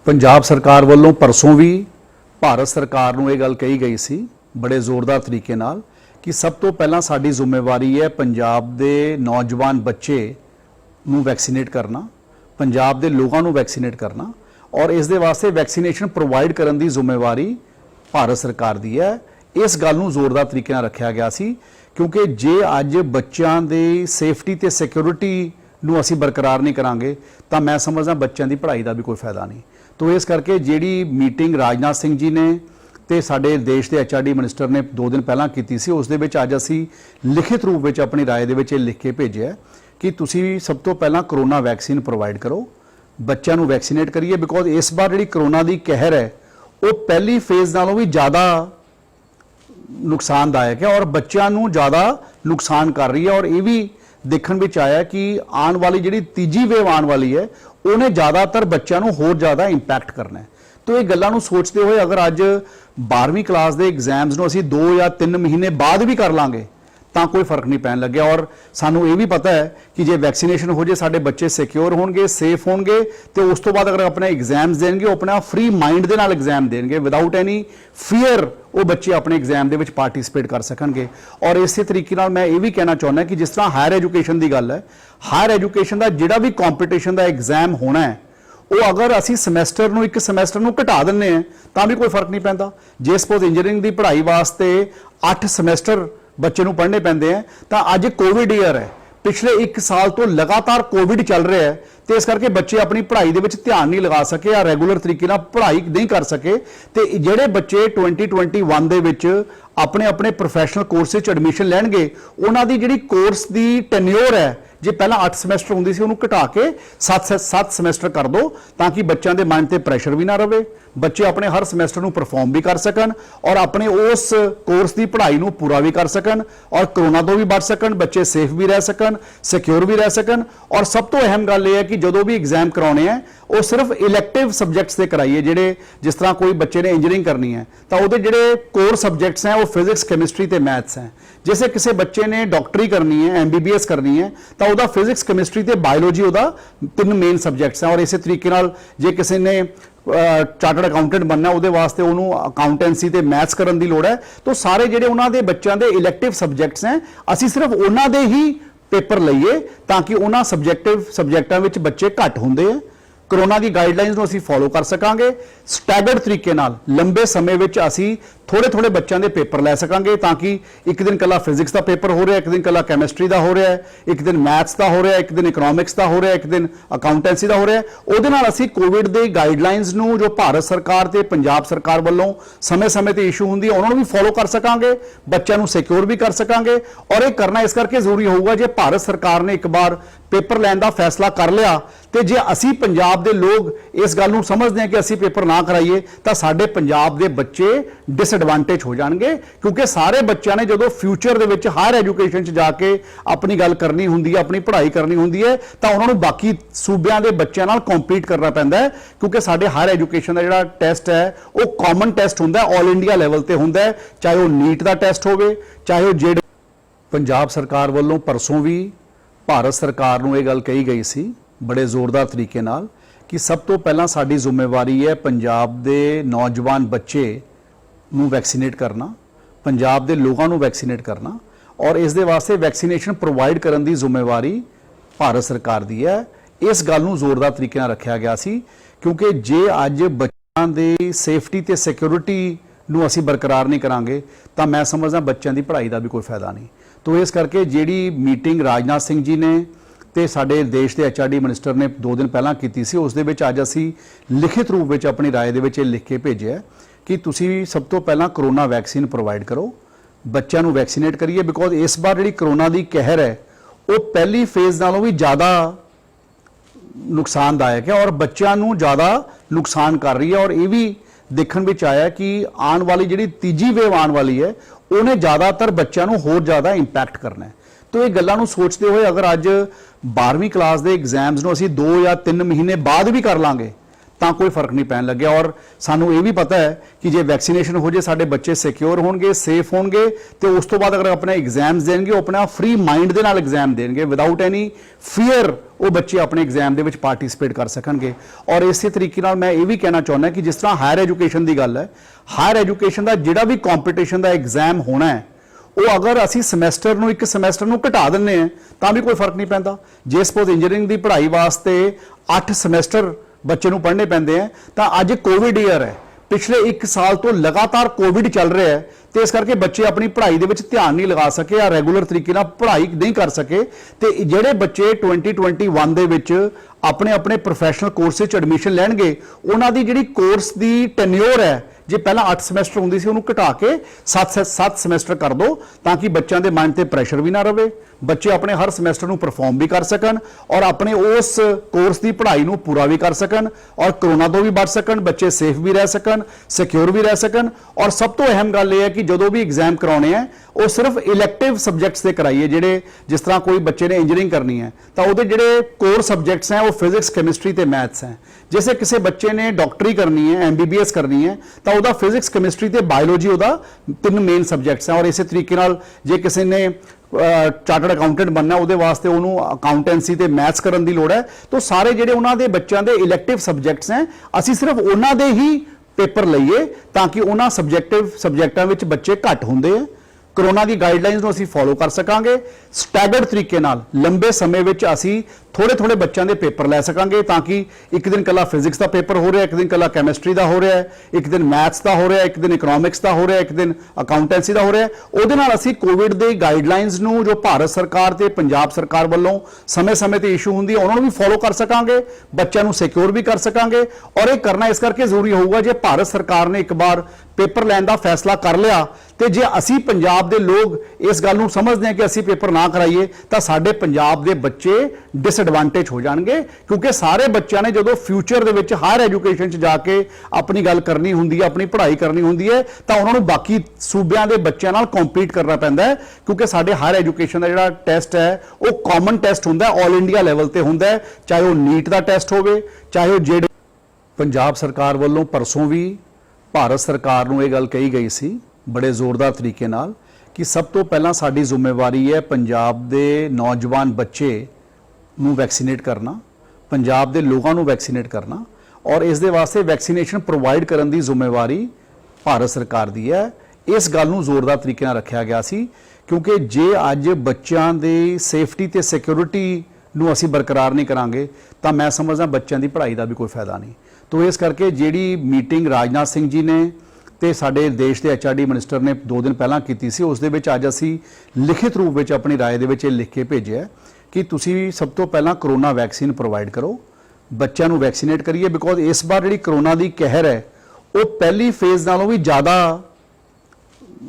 पंजाब सरकार वालों परसों भी भारत सरकार ਨੂੰ ਇਹ ਗੱਲ ਕਹੀ ਗਈ ਸੀ बड़े जोरदार तरीके नाल कि सब तो पहला साडी जिम्मेवारी है पंजाब दे नौजवान बच्चे ਨੂੰ वैक्सीनेट करना, पंजाब दे लोगों ਨੂੰ वैक्सीनेट करना और इस दे वास्ते वैक्सीनेशन प्रोवाइड करन दी जिम्मेवारी भारत सरकार दी है। इस गल ਨੂੰ जोरदार तरीके नाल रखा गया सी क्योंकि जे अज बच्चों की सेफ्टी ते सिक्योरिटी ਨੂੰ ਅਸੀਂ बरकरार नहीं करांगे तो मैं समझदा बच्चों की पढ़ाई का भी कोई फायदा नहीं। तो इस करके जिहड़ी मीटिंग राजनाथ सिंह जी ने ते साडे देश के HRD मिनिस्टर ने 2 दिन पहला की सी, उस दे विच अज असीं लिखित रूप में अपनी राय दे विच लिख के भेजिया कि तुसीं सब तो पहला करोना वैक्सीन प्रोवाइड करो, बच्चों को वैक्सीनेट करिए। बिकॉज इस बार जिहड़ी करोना की कहर है वो पहली फेज़ नालों भी ज़्यादा नुकसानदायक है और बच्चों को ज़्यादा नुकसान कर रही है। और ये भी देखने में आया कि आने वाली जी तीजी वेव आने वाली है उन्हें ज़्यादातर बच्चों को होर ज़्यादा इंपैक्ट करना है। तो ये गल्लां नूं सोचते हुए अगर अज 12वीं क्लास के एग्जाम्स नूं असीं 2 या 3 महीने बाद भी कर लांगे तो कोई फर्क नहीं पैन लगे। और सानू ये भी पता है कि जे वैक्सीनेशन हो जाए साडे बच्चे सिक्योर होंगे, सेफ होंगे, तो उस तो बाद अगर अपने एग्जाम्स देंगे वो अपना फ्री माइंड के नाल एग्जाम देंगे विदाउट एनी फियर, वो बच्चे अपने एग्जाम के पार्टिसिपेट कर सकणगे। और इस तरीके नाल मैं ये भी कहना चाहुंदा कि जिस तरह हायर एजुकेशन की गल है, हायर एजुकेशन का जिहड़ा भी कॉम्पीटिशन का एग्जाम होना है वो अगर असी समैसटर नूं 1 समैसटर नूं घटा दिंदे हैं तो भी कोई फर्क नहीं पैंदा। जे सपोज इंजीनियरिंग की पढ़ाई वास्ते 8 समैसटर बच्चे नूं पढ़ने पैंदे हैं तो अज कोविड ईयर है, पिछले 1 साल तो लगातार कोविड चल रहा है, तो इस करके बच्चे अपनी पढ़ाई दे विच ध्यान नहीं लगा सके या रेगूलर तरीके नाल पढ़ाई नहीं कर सके। तो जिहड़े बच्चे 2021 दे विच अपने अपने प्रोफैशनल कोर्स एडमिशन लैणगे उन्हां दी जिहड़ी कोर्स की टेन्योर है, जे पहला 8 समैसटर होंदी सी उहनूं घटा के 7 समैसटर कर दो ताकि बच्चों के मन पर प्रैशर भी ना रहे, बच्चे अपने हर समैसटर नूं परफॉर्म भी कर सकन और अपने उस कोर्स की पढ़ाई नूं पूरा भी कर सकन और करोना तो भी बच सकन, बच्चे सेफ भी रह सकन, सिक्योर भी रह सकन। और सब तो अहम गल यह है कि जो भी एग्जाम कराने हैं वो सिर्फ इलैक्टिव सबजैक्ट्स से कराइए। जिहड़े जिस तरह कोई बच्चे ने इंजीनियरिंग करनी है तो वो जिहड़े कोर सबजैक्ट्स हैं वो फिजिक्स, केमिस्ट्री ते मैथ्स हैं। जैसे किसी बच्चे ने डॉक्टरी करनी है, MBBS करनी है तो वह फिजिक्स, केमिस्ट्री ते बायोलॉजी वह 3 मेन सबजैक्ट्स हैं। और इस तरीके नाल जे किसी ने चार्टर्ड अकाउंटेंट बनना वो वास्ते उन्होंने अकाउंटेंसी ते मैथ्स करन दी लोड़ है। तो सारे जिहड़े उन्हां दे बच्चों के इलैक्टिव सबजैक्ट्स हैं असीं सिर्फ उन्हां दे ही पेपर लईए ताकि उन्हां सबजैक्टां विच बच्चे घट हुंदे हैं। करोना की गाइडलाइनस नूं असीं फॉलो कर सकांगे, स्टैगर्ड तरीके नाल लंबे समय विच असीं थोड़े थोड़े बच्चों के पेपर लै सकांगे ताकि एक दिन कला फिजिक्स का पेपर हो रहा है, एक दिन कला कैमिस्ट्री का हो रहा है, एक दिन मैथ्स का हो रहा है, एक दिन इकनॉमिक्स का हो रहा है, एक दिन अकाउंटेंसी का हो रहा है। उहदे नाल असीं कोविड के गाइडलाइनस नूं जो भारत सरकार ते पंजाब सरकार वालों समय समय ते इशू हुंदी है उन्होंने भी फॉलो कर सकांगे, बच्चों को सिक्योर भी कर सकांगे। और ये करना इस करके जरूरी होगा जे भारत सरकार ने एक बार पेपर लैन का फैसला कर लिया तो जे असी पंजाब के लोग इस गल नूं समझते हैं कि असी पेपर ना कराइए तो साडे पंजाब के बच्चे डिसएडवांटेज हो जाएंगे। क्योंकि सारे बच्चों ने जो फ्यूचर दे विच हायर एजुकेशन च जाके अपनी गल करनी हुंदी है, अपनी पढ़ाई करनी हुंदी है तो उन्होंने बाकी सूबियां के बच्चों नाल कॉम्पीट करना पैंदा है। क्योंकि साडे हायर एजुकेशन का जिहड़ा टेस्ट है वो कॉमन टेस्ट हुंदा है, ऑल इंडिया लैवल ते हुंदा है, चाहे वो नीट का टेस्ट होवे चाहे वो जेड। पंजाब सरकार वालों परसों भी भारत सरकार ਨੂੰ ਇਹ ਗੱਲ कही गई सी बड़े जोरदार तरीके नाल कि सब तो पहला साडी जिम्मेवारी है पंजाब के नौजवान बच्चे ਨੂੰ वैक्सीनेट करना, पंजाब के लोगों ਨੂੰ वैक्सीनेट करना और इस दे वास्ते वैक्सीनेशन प्रोवाइड करन दी जिम्मेवारी भारत सरकार दी है। इस गल ਨੂੰ जोरदार तरीके नाल रखा गया सी क्योंकि जे अज बच्चों की सेफ्टी ते सिक्योरिटी ਨੂੰ ਅਸੀਂ बरकरार नहीं करांगे तो मैं समझदा बच्चों की पढ़ाई का भी कोई फायदा नहीं। तो इस करके जिहड़ी मीटिंग राजनाथ सिंह जी ने ते साडे देश के HRD मिनिस्टर ने 2 दिन पहला की सी, उस दे विच अज असीं लिखित रूप में अपनी राय दे विच लिख के भेजिया कि तुसीं सब तो पहला करोना वैक्सीन प्रोवाइड करो, बच्चों को वैक्सीनेट करिए। बिकॉज इस बार जिहड़ी करोना की कहर है वो पहली फेज़ नालों भी ज़्यादा नुकसानदायक है और बच्चों को ज़्यादा नुकसान कर रही है। और ये भी देखने में आया कि आने वाली जी तीजी वेव आने वाली है उन्हें ज़्यादातर बच्चों को होर ज़्यादा इंपैक्ट करना है। तो ये गल्लां नूं सोचते हुए अगर अज 12वीं क्लास के एग्जाम्स नूं असीं 2 या 3 महीने बाद भी कर लांगे ਤਾਂ ਕੋਈ ਫਰਕ ਨਹੀਂ ਪੈਣ ਲੱਗਿਆ। ਔਰ ਸਾਨੂੰ ਇਹ ਵੀ ਪਤਾ ਹੈ ਕਿ ਜੇ ਵੈਕਸੀਨੇਸ਼ਨ ਹੋ ਜੇ ਸਾਡੇ ਬੱਚੇ ਸਿਕਿਉਰ ਹੋਣਗੇ, ਸੇਫ ਹੋਣਗੇ, ਤੇ ਉਸ ਤੋਂ ਬਾਅਦ ਅਗਰ ਆਪਣੇ ਐਗਜ਼ਾਮਸ ਦੇਣਗੇ, ਉਹ ਆਪਣਾ ਫ੍ਰੀ ਮਾਈਂਡ ਦੇ ਨਾਲ ਐਗਜ਼ਾਮ ਦੇਣਗੇ, ਵਿਦਆਊਟ ਐਨੀ ਫੀਅਰ ਉਹ ਬੱਚੇ ਆਪਣੇ ਐਗਜ਼ਾਮ ਦੇ ਵਿੱਚ ਪਾਰਟਿਸਿਪੇਟ ਕਰ ਸਕਣਗੇ। ਔਰ ਇਸੇ ਤਰੀਕੇ ਨਾਲ ਮੈਂ ਇਹ ਵੀ ਕਹਿਣਾ ਚਾਹੁੰਦਾ ਕਿ ਜਿਸ ਤਰ੍ਹਾਂ ਹਾਇਰ ਐਜੂਕੇਸ਼ਨ ਦੀ ਗੱਲ ਹੈ, ਹਾਇਰ ਐਜੂਕੇਸ਼ਨ ਦਾ ਜਿਹੜਾ ਵੀ ਕੰਪੀਟੀਸ਼ਨ ਦਾ ਐਗਜ਼ਾਮ ਹੋਣਾ ਹੈ, ਉਹ ਅਗਰ ਅਸੀਂ ਸਮੈਸਟਰ ਨੂੰ ਇੱਕ ਸਮੈਸਟਰ ਨੂੰ ਘਟਾ ਦਿੰਨੇ ਆ ਤਾਂ ਵੀ ਕੋਈ ਫਰਕ ਨਹੀਂ ਪੈਂਦਾ। ਜੇ ਸਪੋਜ਼ ਇੰਜੀਨੀਅਰਿੰਗ ਦੀ ਪੜ੍ਹਾਈ ਵਾਸਤੇ 8 ਸਮੈਸਟਰ ਬੱਚੇ ਨੂੰ ਪੜ੍ਹਨੇ ਪੈਂਦੇ ਆ, ਤਾਂ ਅੱਜ ਕੋਵਿਡ ਈਅਰ ਹੈ, ਪਿਛਲੇ 1 ਸਾਲ ਤੋਂ ਲਗਾਤਾਰ ਕੋਵਿਡ ਚੱਲ ਰਿਹਾ ਹੈ, ਤੇ ਇਸ ਕਰਕੇ ਬੱਚੇ ਆਪਣੀ ਪੜ੍ਹਾਈ ਦੇ ਵਿੱਚ ਧਿਆਨ ਨਹੀਂ ਲਗਾ ਸਕੇ ਜਾਂ ਰੈਗੂਲਰ ਤਰੀਕੇ ਨਾਲ ਪੜ੍ਹਾਈ ਨਹੀਂ ਕਰ ਸਕੇ। ਤੇ ਜਿਹੜੇ ਬੱਚੇ 2021 ਦੇ ਵਿੱਚ ਆਪਣੇ ਆਪਣੇ ਪ੍ਰੋਫੈਸ਼ਨਲ ਕੋਰਸ ਵਿੱਚ ਐਡਮਿਸ਼ਨ ਲੈਣਗੇ, ਉਹਨਾਂ ਦੀ ਜਿਹੜੀ ਕੋਰਸ ਦੀ ਟੈਨਿਓਰ ਹੈ, ਜੇ ਪਹਿਲਾਂ 8 ਸਮੈਸਟਰ ਹੁੰਦੀ ਸੀ, ਉਹਨੂੰ ਘਟਾ ਕੇ 7 ਸਮੈਸਟਰ ਕਰ ਦਿਓ, ਤਾਂ ਕਿ ਬੱਚਿਆਂ ਦੇ ਮਾਈਂਡ ਤੇ ਪ੍ਰੈਸ਼ਰ ਵੀ ਨਾ ਰਵੇ, ਬੱਚੇ ਆਪਣੇ ਹਰ ਸਮੈਸਟਰ ਨੂੰ ਪਰਫਾਰਮ ਵੀ ਕਰ ਸਕਣ ਔਰ ਆਪਣੇ ਉਸ ਕੋਰਸ ਦੀ ਪੜ੍ਹਾਈ ਨੂੰ ਪੂਰਾ ਵੀ ਕਰ ਸਕਣ ਔਰ ਕਰੋਨਾ ਤੋਂ ਵੀ ਬਚ ਸਕਣ, ਬੱਚੇ ਸੇਫ ਵੀ ਰਹਿ ਸਕਣ, ਸਿਕਿਉਰ ਵੀ ਰਹਿ ਸਕਣ। ਔਰ ਸਭ ਤੋਂ ਅਹਿਮ ਗੱਲ ਇਹ ਹੈ ਕਿ ਜਦੋਂ ਵੀ ਐਗਜ਼ਾਮ ਕਰਾਉਣੇ ਆ, ਉਹ ਸਿਰਫ ਇਲੈਕਟਿਵ ਸਬਜੈਕਟਸ ਦੇ ਕਰਾਈਏ। ਜਿਹੜੇ ਜਿਸ ਤਰ੍ਹਾਂ ਕੋਈ ਬੱਚੇ ਨੇ ਇੰਜੀਨੀਅਰਿੰਗ ਕਰਨੀ ਹੈ, ਤਾਂ ਉਹਦੇ ਜਿਹੜੇ ਕੋਰ ਸਬਜੈਕਟਸ ਹੈ ਉਹ ਫਿਜ਼ਿਕਸ, ਕੈਮਿਸਟਰੀ ਤੇ ਮੈਥਸ ਹੈ। जैसे किसी बच्चे ने डॉक्टरी करनी है, MBBS करनी है, तो ਉਹਦਾ फिजिक्स, केमिस्ट्री ਤੇ बायोलॉजी ਉਹਦਾ 3 ਮੇਨ ਸਬਜੈਕਟਸ ਹੈ। ਔਰ ਇਸੇ ਤਰੀਕੇ ਨਾਲ ਜੇ ਕਿਸੇ ਨੇ ਚਾਰਟਰਡ ਅਕਾਊਂਟੈਂਟ ਬਣਨਾ, ਉਹਦੇ ਵਾਸਤੇ ਉਹਨੂੰ ਅਕਾਊਂਟੈਂਸੀ ਤੇ ਮੈਥਸ ਕਰਨ ਦੀ ਲੋੜ ਹੈ। ਤਾਂ ਸਾਰੇ ਜਿਹੜੇ ਉਹਨਾਂ ਦੇ ਬੱਚਿਆਂ ਦੇ ਇਲੈਕਟਿਵ ਸਬਜੈਕਟਸ ਹੈ, ਅਸੀਂ ਸਿਰਫ ਉਹਨਾਂ ਦੇ ਹੀ ਪੇਪਰ ਲਈਏ, ਤਾਂ ਕਿ ਉਹਨਾਂ ਸਬਜੈਕਟਾਂ ਵਿੱਚ ਬੱਚੇ ਘੱਟ ਹੁੰਦੇ ਆ। कोरोना की गाइडलाइंस ਨੂੰ ਅਸੀਂ ਫੋਲੋ ਕਰ ਸਕਾਂਗੇ, ਸਟੈਗਰਡ ਤਰੀਕੇ ਨਾਲ ਲੰਬੇ ਸਮੇਂ ਵਿੱਚ ਅਸੀਂ ਥੋੜੇ ਬੱਚਿਆਂ ਦੇ ਪੇਪਰ ਲੈ ਸਕਾਂਗੇ, ਤਾਂ ਕਿ ਇੱਕ ਦਿਨ ਕੱਲਾ ਫਿਜ਼ਿਕਸ ਦਾ ਪੇਪਰ ਹੋ ਰਿਹਾ, ਇੱਕ ਦਿਨ ਕੱਲਾ ਕੈਮਿਸਟਰੀ ਦਾ ਹੋ ਰਿਹਾ, ਇੱਕ ਦਿਨ ਮੈਥਸ ਦਾ ਹੋ ਰਿਹਾ, ਇੱਕ ਦਿਨ ਇਕਨੋਮਿਕਸ ਦਾ ਹੋ ਰਿਹਾ, ਇੱਕ ਦਿਨ ਅਕਾਊਂਟੈਂਸੀ ਦਾ ਹੋ ਰਿਹਾ। ਉਹਦੇ ਨਾਲ ਅਸੀਂ ਕੋਵਿਡ ਦੇ ਗਾਈਡਲਾਈਨਸ ਨੂੰ ਜੋ ਭਾਰਤ ਸਰਕਾਰ ਤੇ ਪੰਜਾਬ ਸਰਕਾਰ ਵੱਲੋਂ ਸਮੇਂ-ਸਮੇਂ ਤੇ ਇਸ਼ੂ ਹੁੰਦੀ ਹੈ, ਉਹਨਾਂ ਨੂੰ ਵੀ ਫੋਲੋ ਕਰ ਸਕਾਂਗੇ, ਬੱਚਿਆਂ ਨੂੰ ਸਿਕਿਉਰ ਵੀ ਕਰ ਸਕਾਂਗੇ। ਔਰ ਇਹ ਕਰਨਾ ਇਸ ਕਰਕੇ ਜ਼ਰੂਰੀ ਹੋਊਗਾ, ਜੇ ਭਾਰਤ ਸਰਕਾਰ ਨੇ ਇੱਕ ਵਾਰ ਪੇਪਰ ਲੈਣ ਦਾ ਫੈਸਲਾ ਕਰ ਲਿਆ, ਤੇ ਜੇ ਅਸੀਂ ਪੰਜਾਬ ਦੇ ਲੋਕ ਇਸ ਗੱਲ ਨੂੰ ਸਮਝਦੇ ਹਾਂ ਕਿ ਅਸੀਂ ਪੇਪਰ ਨਾ ਕਰਾਈਏ, ਤਾਂ ਸਾਡੇ ਪੰਜਾਬ ਦੇ ਬੱਚੇ ਡਿਸਐਡਵਾਂਟੇਜ ਹੋ ਜਾਣਗੇ। ਕਿਉਂਕਿ ਸਾਰੇ ਬੱਚਿਆਂ ਨੇ ਜਦੋਂ ਫਿਊਚਰ ਦੇ ਵਿੱਚ ਹਾਇਰ ਐਜੂਕੇਸ਼ਨ 'ਚ ਜਾ ਕੇ ਆਪਣੀ ਗੱਲ ਕਰਨੀ ਹੁੰਦੀ ਹੈ, ਆਪਣੀ ਪੜ੍ਹਾਈ ਕਰਨੀ ਹੁੰਦੀ ਹੈ, ਤਾਂ ਉਹਨਾਂ ਨੂੰ ਬਾਕੀ ਸੂਬਿਆਂ ਦੇ ਬੱਚਿਆਂ ਨਾਲ ਕੰਪੀਟ ਕਰਨਾ ਪੈਂਦਾ ਹੈ। ਕਿਉਂਕਿ ਸਾਡੇ ਹਾਇਰ ਐਜੂਕੇਸ਼ਨ ਦਾ ਜਿਹੜਾ ਟੈਸਟ ਹੈ, ਉਹ ਕਾਮਨ ਟੈਸਟ ਹੁੰਦਾ ਹੈ, ਆਲ ਇੰਡੀਆ ਲੈਵਲ ਤੇ ਹੁੰਦਾ ਹੈ, ਚਾਹੇ ਉਹ ਨੀਟ ਦਾ ਟੈਸਟ ਹੋਵੇ, ਚਾਹੇ ਉਹ ਜਿਹੜੇ ਪੰਜਾਬ ਸਰਕਾਰ ਵੱਲੋਂ ਪਰਸੋਂ ਵੀ ਭਾਰਤ ਸਰਕਾਰ ਨੂੰ ਇਹ ਗੱਲ ਕਹੀ ਗਈ ਸੀ ਬੜੇ ਜ਼ੋਰਦਾਰ ਤਰੀਕੇ ਨਾਲ ਕਿ ਸਭ ਤੋਂ ਪਹਿਲਾਂ ਸਾਡੀ ਜ਼ਿੰਮੇਵਾਰੀ ਹੈ ਪੰਜਾਬ ਦੇ ਨੌਜਵਾਨ ਬੱਚੇ ਨੂੰ ਵੈਕਸੀਨੇਟ ਕਰਨਾ, ਪੰਜਾਬ ਦੇ ਲੋਕਾਂ ਨੂੰ ਵੈਕਸੀਨੇਟ ਕਰਨਾ, ਔਰ ਇਸ ਦੇ ਵਾਸਤੇ ਵੈਕਸੀਨੇਸ਼ਨ ਪ੍ਰੋਵਾਈਡ ਕਰਨ ਦੀ ਜ਼ਿੰਮੇਵਾਰੀ ਭਾਰਤ ਸਰਕਾਰ ਦੀ ਹੈ। ਇਸ ਗੱਲ ਨੂੰ ਜ਼ੋਰਦਾਰ ਤਰੀਕੇ ਨਾਲ ਰੱਖਿਆ ਗਿਆ ਸੀ, ਕਿਉਂਕਿ ਜੇ ਅੱਜ ਬੱਚਿਆਂ ਦੀ ਸੇਫਟੀ ਤੇ ਸਿਕਿਉਰਿਟੀ ਨੂੰ ਅਸੀਂ ਬਰਕਰਾਰ ਨਹੀਂ ਕਰਾਂਗੇ, ਤਾਂ ਮੈਂ ਸਮਝਦਾ ਬੱਚਿਆਂ ਦੀ ਪੜ੍ਹਾਈ ਦਾ ਵੀ ਕੋਈ ਫਾਇਦਾ ਨਹੀਂ। ਤੋ ਇਸ ਕਰਕੇ ਜਿਹੜੀ ਮੀਟਿੰਗ ਰਾਜਨਾਥ ਸਿੰਘ ਜੀ ਨੇ ਤੇ ਸਾਡੇ ਦੇਸ਼ ਦੇ HRD ਮਿਨਿਸਟਰ ਨੇ 2 ਦਿਨ ਪਹਿਲਾਂ ਕੀਤੀ ਸੀ, ਉਸ ਦੇ ਵਿੱਚ ਅੱਜ ਅਸੀਂ ਲਿਖਿਤ ਰੂਪ ਵਿੱਚ ਆਪਣੀ ਰਾਏ ਦੇ ਵਿੱਚ ਇਹ ਲਿਖ ਕੇ ਭੇਜਿਆ ਕਿ ਤੁਸੀਂ ਸਭ ਤੋਂ ਪਹਿਲਾਂ ਕਰੋਨਾ ਵੈਕਸੀਨ ਪ੍ਰੋਵਾਈਡ ਕਰੋ, ਬੱਚਿਆਂ ਨੂੰ ਵੈਕਸੀਨੇਟ ਕਰੀਏ। ਬਿਕੋਜ਼ ਇਸ ਵਾਰ ਜਿਹੜੀ ਕਰੋਨਾ ਦੀ ਕਹਿਰ ਹੈ, ਉਹ ਪਹਿਲੀ ਫੇਜ਼ ਨਾਲੋਂ ਵੀ ਜ਼ਿਆਦਾ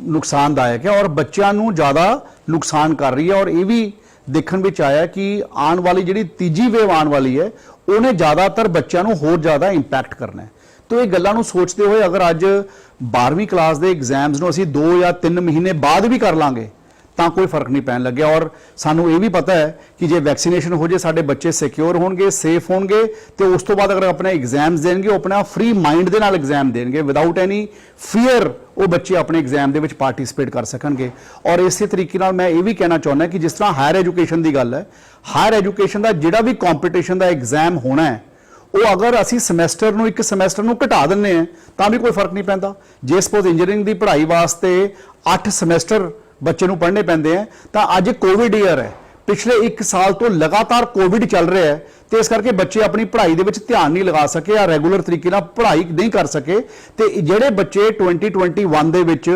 ਨੁਕਸਾਨਦਾਇਕ ਹੈ ਔਰ ਬੱਚਿਆਂ ਨੂੰ ਜ਼ਿਆਦਾ ਨੁਕਸਾਨ ਕਰ ਰਹੀ ਹੈ। ਔਰ ਇਹ ਵੀ ਦੇਖਣ ਵਿੱਚ ਆਇਆ ਕਿ ਆਉਣ ਵਾਲੀ ਜਿਹੜੀ ਤੀਜੀ ਵੇਵ ਆਉਣ ਵਾਲੀ ਹੈ, ਉਹਨੇ ਜ਼ਿਆਦਾਤਰ ਬੱਚਿਆਂ ਨੂੰ ਹੋਰ ਜ਼ਿਆਦਾ ਇੰਪੈਕਟ ਕਰਨਾ ਹੈ। तो ये गल्लां नूं सोचते हुए अगर अज 12वीं क्लास के एग्जाम्स नूं असीं 2 या 3 महीने बाद भी कर लांगे ਤਾਂ कोई फर्क नहीं पैन लगे। और सानू ये भी पता है कि जे वैक्सीनेशन हो जाए, साडे बच्चे सिक्योर होणगे, सेफ होणगे, तो उस तो बाद अगर अपने एग्जाम्स देणगे, वो अपना फ्री माइंड दे नाल एग्जाम देणगे, विदाउट एनी फियर वो बच्चे अपने एग्जाम दे विच पार्टिसिपेट कर सकणगे। और इस तरीके नाल मैं ये भी कहना चाहुंदा कि जिस तरह हायर एजुकेशन की गल है, हायर एजुकेशन का जिहड़ा भी कॉम्पीटिशन का एग्जाम होना है, वो अगर असी समैसटर नूं एक समैसटर नूं घटा दिंदे हैं तां भी कोई फर्क नहीं पैंदा। जे सपोज इंजीनियरिंग की पढ़ाई वास्ते 8 समैसटर बच्चे नूं पढ़ने पैंदे हैं, तां अज कोविड ईयर है, पिछले 1 साल तो लगातार कोविड चल रहा है, तो इस करके बच्चे अपनी पढ़ाई दे विच ध्यान नहीं लगा सके या रेगूलर तरीके नाल पढ़ाई नहीं कर सके। तो जिहड़े बच्चे 2021 दे विच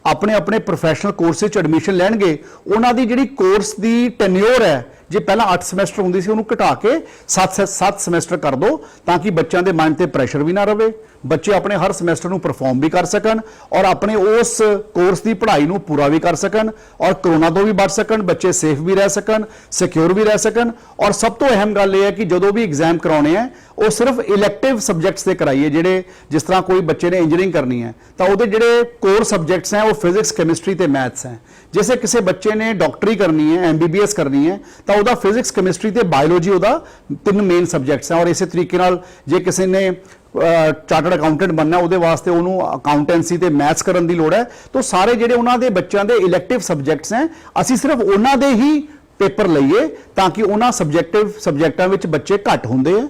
अपने अपने प्रोफैशनल कोर्स विच एडमिशन लैणगे, उन्हां दी जिहड़ी कोर्स दी टेन्योर है, जे पहला 8 समैसटर होंदी सी, उहनूं घटा के 7 समैसटर कर दो, ताकि बच्चों के माइंड ते प्रैशर भी ना रहे, बच्चे अपने हर समैसटर नूं परफॉर्म भी कर सकन और अपने उस कोर्स की पढ़ाई नूं पूरा भी कर सकन और कोरोना तो भी बच सकन, बच्चे सेफ भी रह सकन, सिक्योर भी रह सकन। और सब तो अहम गल यह है कि जो भी एग्जाम कराने हैं, वो सिर्फ इलैक्टिव सबजैक्ट्स से कराइए। जिहड़े जिस तरह कोई बच्चे ने इंजीनियरिंग करनी है, तो वो जिहड़े कोर सबजैक्ट्स हैं, वो फिजिक्स, केमिस्ट्री ते मैथ्स हैं। जैसे किसी बच्चे ने डॉक्टरी करनी है, MBBS करनी है, तो वह फिजिक्स, केमिस्ट्री ते बायोलॉजी वह 3 मेन सबजैक्ट्स हैं। और इस तरीके नाल जे किसी ने ਚਾਰਟਰਡ ਅਕਾਊਂਟੈਂਟ ਬਣਨਾ, ਉਹਦੇ ਵਾਸਤੇ ਉਹਨੂੰ ਅਕਾਊਂਟੈਂਸੀ ਤੇ ਮੈਥਸ ਕਰਨ ਦੀ ਲੋੜ ਹੈ। ਤਾਂ ਸਾਰੇ ਜਿਹੜੇ ਉਹਨਾਂ ਦੇ ਬੱਚਿਆਂ ਦੇ ਇਲੈਕਟਿਵ ਸਬਜੈਕਟਸ ਹੈ, ਅਸੀਂ ਸਿਰਫ ਉਹਨਾਂ ਦੇ ਹੀ ਪੇਪਰ ਲਈਏ ਤਾਂ ਕਿ ਉਹਨਾਂ ਸਬਜੈਕਟਾਂ ਵਿੱਚ ਬੱਚੇ ਘੱਟ ਹੁੰਦੇ ਆ।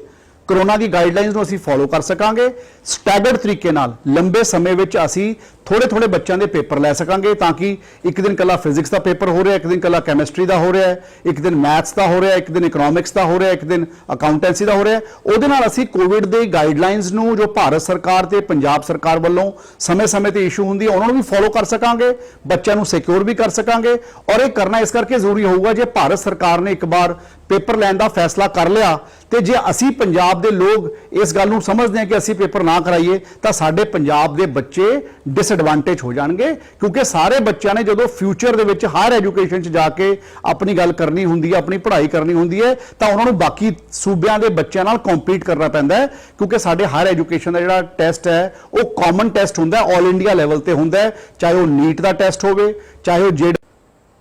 ਕਰੋਨਾ ਦੀ ਗਾਈਡਲਾਈਨਸ ਨੂੰ ਅਸੀਂ ਫੋਲੋ ਕਰ ਸਕਾਂਗੇ। ਸਟੈਗਰਡ ਤਰੀਕੇ ਨਾਲ ਲੰਬੇ ਸਮੇਂ ਵਿੱਚ ਅਸੀਂ ਥੋੜੇ ਬੱਚਿਆਂ ਦੇ ਪੇਪਰ ਲੈ ਸਕਾਂਗੇ ਤਾਂ ਕਿ ਇੱਕ ਦਿਨ ਕੱਲਾ ਫਿਜ਼ਿਕਸ ਦਾ ਪੇਪਰ ਹੋ ਰਿਹਾ, ਇੱਕ ਦਿਨ ਕੱਲਾ ਕੈਮਿਸਟਰੀ ਦਾ ਹੋ ਰਿਹਾ, ਇੱਕ ਦਿਨ ਮੈਥਸ ਦਾ ਹੋ ਰਿਹਾ, ਇੱਕ ਦਿਨ ਇਕਨੋਮਿਕਸ ਦਾ ਹੋ ਰਿਹਾ, ਇੱਕ ਦਿਨ ਅਕਾਊਂਟੈਂਸੀ ਦਾ ਹੋ ਰਿਹਾ। ਉਹਦੇ ਨਾਲ ਅਸੀਂ ਕੋਵਿਡ ਦੇ ਗਾਈਡਲਾਈਨਸ ਨੂੰ ਜੋ ਭਾਰਤ ਸਰਕਾਰ ਤੇ ਪੰਜਾਬ ਸਰਕਾਰ ਵੱਲੋਂ ਸਮੇਂ-ਸਮੇਂ ਤੇ ਇਸ਼ੂ ਹੁੰਦੀ ਹੈ ਉਹਨਾਂ ਨੂੰ ਵੀ ਫੋਲੋ ਕਰ ਸਕਾਂਗੇ, ਬੱਚਿਆਂ ਨੂੰ ਸਿਕਿਉਰ ਵੀ ਕਰ ਸਕਾਂਗੇ। ਔਰ ਇਹ ਕਰਨਾ ਇਸ ਕਰਕੇ ਜ਼ਰੂਰੀ ਹੋਊਗਾ ਜੇ ਭਾਰਤ ਸਰਕਾਰ ਨੇ ਇੱਕ ਵਾਰ ਪੇਪਰ ਲੈਣ ਦਾ ਫੈਸਲਾ ਕਰ ਲਿਆ ਤੇ ਜੇ ਅਸੀਂ ਪੰਜਾਬ ਦੇ ਲੋਕ ਇਸ ਗੱਲ ਨੂੰ ਸਮਝਦੇ ਹਾਂ ਕਿ ਅਸੀਂ ਪੇਪਰ ਨਾ ਕਰਾਈਏ ਤਾਂ ਸਾਡੇ ਪੰਜਾਬ ਦੇ ਬੱਚੇ ਡਿਸਐਡਵਾਂਟੇਜ ਹੋ ਜਾਣਗੇ। ਕਿਉਂਕਿ ਸਾਰੇ ਬੱਚਿਆਂ ਨੇ ਜਦੋਂ ਫਿਊਚਰ ਦੇ ਵਿੱਚ ਹਾਇਰ ਐਜੂਕੇਸ਼ਨ 'ਚ ਜਾ ਕੇ ਆਪਣੀ ਗੱਲ ਕਰਨੀ ਹੁੰਦੀ ਹੈ, ਆਪਣੀ ਪੜ੍ਹਾਈ ਕਰਨੀ ਹੁੰਦੀ ਹੈ, ਤਾਂ ਉਹਨਾਂ ਨੂੰ ਬਾਕੀ ਸੂਬਿਆਂ ਦੇ ਬੱਚਿਆਂ ਨਾਲ ਕੰਪੀਟ ਕਰਨਾ ਪੈਂਦਾ ਹੈ। ਕਿਉਂਕਿ ਸਾਡੇ ਹਾਇਰ ਐਜੂਕੇਸ਼ਨ ਦਾ ਜਿਹੜਾ ਟੈਸਟ ਹੈ ਉਹ ਕਾਮਨ ਟੈਸਟ ਹੁੰਦਾ ਹੈ, ਆਲ ਇੰਡੀਆ ਲੈਵਲ ਤੇ ਹੁੰਦਾ ਹੈ, ਚਾਹੇ ਉਹ ਨੀਟ ਦਾ ਟੈਸਟ ਹੋਵੇ, ਚਾਹੇ ਉਹ ਜਿਹੜੇ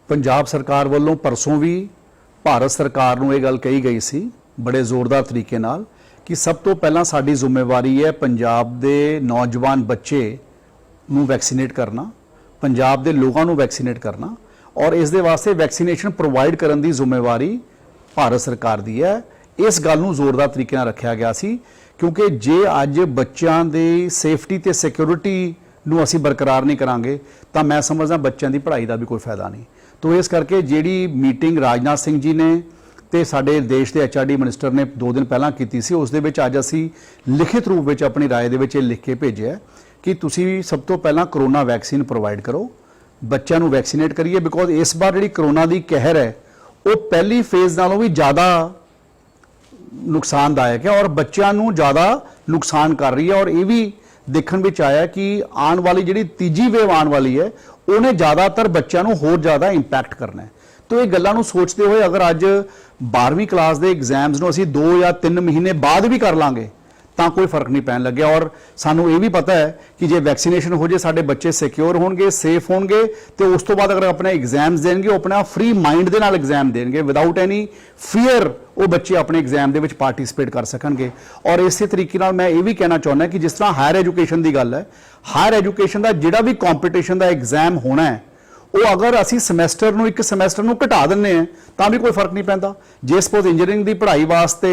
ਪੰਜਾਬ ਸਰਕਾਰ ਵੱਲੋਂ ਪਰਸੋਂ ਵੀ ਭਾਰਤ ਸਰਕਾਰ ਨੂੰ ਇਹ ਗੱਲ ਕਹੀ ਗਈ ਸੀ ਬੜੇ ਜ਼ੋਰਦਾਰ ਤਰੀਕੇ ਨਾਲ ਕਿ ਸਭ ਤੋਂ ਪਹਿਲਾਂ ਸਾਡੀ ਜ਼ਿੰਮੇਵਾਰੀ ਹੈ ਪੰਜਾਬ ਦੇ ਨੌਜਵਾਨ ਬੱਚੇ ਨੂੰ ਵੈਕਸੀਨੇਟ ਕਰਨਾ, ਪੰਜਾਬ ਦੇ ਲੋਕਾਂ ਨੂੰ ਵੈਕਸੀਨੇਟ ਕਰਨਾ, ਔਰ ਇਸ ਦੇ ਵਾਸਤੇ ਵੈਕਸੀਨੇਸ਼ਨ ਪ੍ਰੋਵਾਈਡ ਕਰਨ ਦੀ ਜ਼ਿੰਮੇਵਾਰੀ ਭਾਰਤ ਸਰਕਾਰ ਦੀ ਹੈ। ਇਸ ਗੱਲ ਨੂੰ ਜ਼ੋਰਦਾਰ ਤਰੀਕੇ ਨਾਲ ਰੱਖਿਆ ਗਿਆ ਸੀ ਕਿਉਂਕਿ ਜੇ ਅੱਜ ਬੱਚਿਆਂ ਦੀ ਸੇਫਟੀ ਤੇ ਸਿਕਿਉਰਿਟੀ ਨੂੰ ਅਸੀਂ ਬਰਕਰਾਰ ਨਹੀਂ ਕਰਾਂਗੇ ਤਾਂ ਮੈਂ ਸਮਝਦਾ ਬੱਚਿਆਂ ਦੀ ਪੜ੍ਹਾਈ ਦਾ ਵੀ ਕੋਈ ਫਾਇਦਾ ਨਹੀਂ। ਤੋ ਇਸ ਕਰਕੇ ਜਿਹੜੀ ਮੀਟਿੰਗ ਰਾਜਨਾਥ ਸਿੰਘ ਜੀ ਨੇ ਤੇ ਸਾਡੇ ਦੇਸ਼ ਦੇ ਐਚਆਰਡੀ ਮਿਨਿਸਟਰ ਨੇ 2 ਦਿਨ ਪਹਿਲਾਂ ਕੀਤੀ ਸੀ, ਉਸ ਦੇ ਵਿੱਚ ਅੱਜ ਅਸੀਂ ਲਿਖਿਤ ਰੂਪ ਵਿੱਚ ਆਪਣੀ ਰਾਏ ਦੇ ਵਿੱਚ ਇਹ ਲਿਖ ਕੇ ਭੇਜਿਆ ਕਿ ਤੁਸੀਂ ਸਭ ਤੋਂ ਪਹਿਲਾਂ ਕਰੋਨਾ ਵੈਕਸੀਨ ਪ੍ਰੋਵਾਈਡ ਕਰੋ, ਬੱਚਿਆਂ ਨੂੰ ਵੈਕਸੀਨੇਟ ਕਰੀਏ। ਬਿਕੋਜ਼ ਇਸ ਵਾਰ ਜਿਹੜੀ ਕਰੋਨਾ ਦੀ ਕਹਿਰ ਹੈ ਉਹ ਪਹਿਲੀ ਫੇਜ਼ ਨਾਲੋਂ ਵੀ ਜ਼ਿਆਦਾ ਨੁਕਸਾਨਦਾਇਕ ਹੈ ਔਰ ਬੱਚਿਆਂ ਨੂੰ ਜ਼ਿਆਦਾ ਨੁਕਸਾਨ ਕਰ ਰਹੀ ਹੈ। ਔਰ ਇਹ ਵੀ ਦੇਖਣ ਵਿੱਚ ਆਇਆ ਕਿ ਆਉਣ ਵਾਲੀ ਜਿਹੜੀ ਤੀਜੀ ਵੇਵ ਆਉਣ ਵਾਲੀ ਹੈ ਉਹਨੇ ਜ਼ਿਆਦਾਤਰ ਬੱਚਿਆਂ ਨੂੰ ਹੋਰ ਜ਼ਿਆਦਾ ਇੰਪੈਕਟ ਕਰਨਾ ਹੈ। ਤੋ ਇਹ ਗੱਲਾਂ ਨੂੰ ਸੋਚਦੇ ਹੋਏ ਅਗਰ ਅੱਜ 12ਵੀਂ ਕਲਾਸ ਦੇ ਐਗਜ਼ਾਮਸ ਨੂੰ ਅਸੀਂ 2 ਜਾਂ 3 ਮਹੀਨੇ ਬਾਅਦ ਵੀ ਕਰ ਲਾਂਗੇ ਤਾਂ ਕੋਈ ਫਰਕ ਨਹੀਂ ਪੈਣ ਲੱਗਿਆ। ਔਰ ਸਾਨੂੰ ਇਹ ਵੀ ਪਤਾ ਹੈ ਕਿ ਜੇ ਵੈਕਸੀਨੇਸ਼ਨ ਹੋ ਜੇ ਸਾਡੇ ਬੱਚੇ ਸਿਕਿਉਰ ਹੋਣਗੇ, ਸੇਫ ਹੋਣਗੇ ਤੇ ਉਸ ਤੋਂ ਬਾਅਦ ਅਗਰ ਆਪਣੇ ਐਗਜ਼ਾਮਸ ਦੇਣਗੇ ਉਹ ਆਪਣਾ ਫ੍ਰੀ ਮਾਈਂਡ ਦੇ ਨਾਲ ਐਗਜ਼ਾਮ ਦੇਣਗੇ, ਵਿਦਆਊਟ ਐਨੀ ਫੀਅਰ ਉਹ ਬੱਚੇ ਆਪਣੇ ਐਗਜ਼ਾਮ ਦੇ ਵਿੱਚ ਪਾਰਟਿਸਿਪੇਟ ਕਰ ਸਕਣਗੇ। ਔਰ ਇਸੇ ਤਰੀਕੇ ਨਾਲ ਮੈਂ ਇਹ ਵੀ ਕਹਿਣਾ ਚਾਹੁੰਦਾ ਕਿ ਜਿਸ ਤਰ੍ਹਾਂ ਹਾਇਰ ਐਜੂਕੇਸ਼ਨ ਦੀ ਗੱਲ ਹੈ, ਹਾਇਰ ਐਜੂਕੇਸ਼ਨ ਦਾ ਜਿਹੜਾ ਵੀ ਕੰਪੀਟੀਸ਼ਨ ਦਾ ਐਗਜ਼ਾਮ ਹੋਣਾ ਹੈ ਉਹ ਅਗਰ ਅਸੀਂ ਸਮੈਸਟਰ ਨੂੰ ਇੱਕ ਸਮੈਸਟਰ ਨੂੰ ਘਟਾ ਦਿੰਨੇ ਆ ਤਾਂ ਵੀ ਕੋਈ ਫਰਕ ਨਹੀਂ ਪੈਂਦਾ। ਜੇ ਸਪੋਜ਼ ਇੰਜੀਨੀਅਰਿੰਗ ਦੀ ਪੜ੍ਹਾਈ ਵਾਸਤੇ